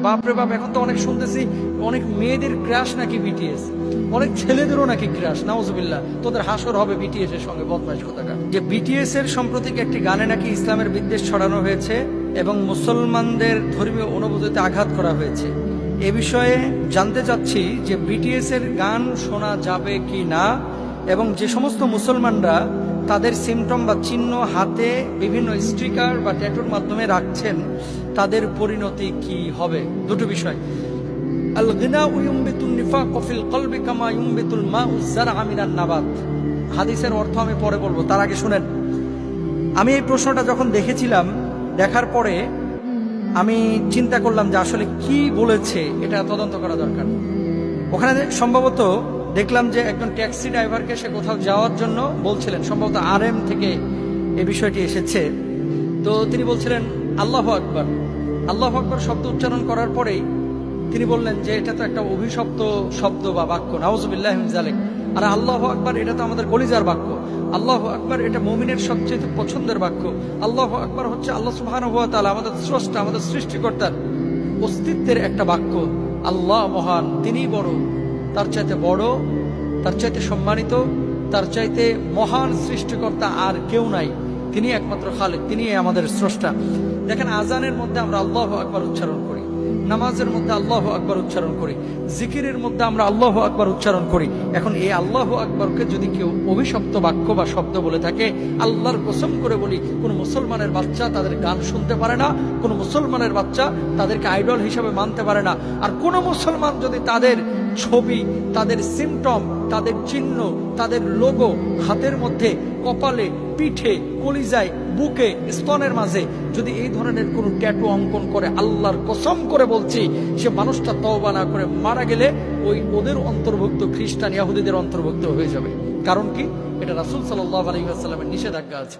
বাপরে বাপ, এখন তো অনেক শুনতেছি অনেক মেয়েদের ক্রাশ নাকি বিটিএস, অনেক ছেলেদেরও নাকি ক্রাশ। নাউজুবিল্লাহ, তোদের হাসর হবে বিটিএস এর সঙ্গে, বদমাইশ কোথাকার। যে বিটিএস এর সাম্প্রতিক একটি গানে নাকি ইসলামের বিদ্বেষ ছড়ানো হয়েছে এবং মুসলমানদের ধর্মীয় অনুভূতিতে আঘাত করা হয়েছে। এ বিষয়ে জানতে চাচ্ছি যে বিটিএস এর গান শোনা যাবে কি না, এবং যে সমস্ত মুসলমানরা তাদের সিমটম বা চিহ্ন হাতে বিভিন্ন স্টিকার বা ট্যাটুর মাধ্যমে রাখছেন, তাদের পরিণতি কি হবে। দুটো বিষয়। আল গিনা ইউমবিতুন নিফাক ফিল কলবি কামা ইউমবিতুল মাউ যারআ মিনান নাবাত। হাদিসের অর্থ আমি পরে বলবো, তার আগে শুনেন। আমি এই প্রশ্নটা যখন দেখেছিলাম, দেখার পরে আমি চিন্তা করলাম যে আসলে কি বলেছে, এটা তদন্ত করা দরকার। ওখানে সম্ভবত দেখলাম যে একজন ট্যাক্সি ড্রাইভারকে সে কোথাও যাওয়ার জন্য বলছিলেন, সম্ভবত RM থেকে এই বিষয়টি এসেছে। তো তিনি বলছিলেন আল্লাহু আকবার। আল্লাহু আকবার শব্দ উচ্চারণ করার পরেই তিনি বললেন যে এটা তো একটা অভিশপ্ত শব্দ বা বাক্য, নাউজুবিল্লাহি মিন যালিক। আর আল্লাহু আকবার এটা তো আমাদের কলিজার বাক্য। আল্লাহু আকবার এটা মুমিনের সবচেয়ে পছন্দের বাক্য। আল্লাহু আকবার হচ্ছে আল্লাহ সুবহানাহু ওয়া তাআলা, আমাদের স্রষ্টা, আমাদের সৃষ্টিকর্তার অস্তিত্বের একটা বাক্য। আল্লাহ মহান, তিনিই বড়, তার চাইতে বড়, তার চাইতে সম্মানিত, তার চাইতে মহান সৃষ্টিকর্তা আর কেউ নাই। তিনি একমাত্র খালিক, তিনি আমাদের স্রষ্টা। দেখেন, আজানের মধ্যে আমরা আল্লাহু আকবার উচ্চারণ করি, নামাজের মধ্যে আল্লাহু আকবার উচ্চারণ করি, জিকিরের মধ্যে আমরা আল্লাহু আকবার উচ্চারণ করি। এখন এই আল্লাহু আকবরকে যদি কেউ অভিশপ্ত বাক্য বা শব্দ বলে থাকে, আল্লাহর কসম করে বলি, কোন মুসলমানের বাচ্চা তাদের গান শুনতে পারে না, কোন মুসলমানের বাচ্চা তাদেরকে আইডল হিসাবে মানতে পারে না। আর কোন মুসলমান যদি তাদের ছবি, তাদের সিমটম, তাদের চিহ্ন, তাদের লোগো হাতের মধ্যে, কপালে, পিঠে, কলিজায়, বুকে, স্তনের মাঝে যদি এই ধরনের কোন ট্যাটু অঙ্কন করে, আল্লাহর কসম করে বলছি, সে মানুষটা তওবা না করে মারা গেলে ওদের অন্তর্ভুক্ত, খ্রিস্টান ইহুদিদের অন্তর্ভুক্ত হয়ে যাবে। কারণ কি? এটা রাসূল সাল্লাল্লাহু আলাইহি ওয়াসাল্লামের নিষেধাজ্ঞা আছে।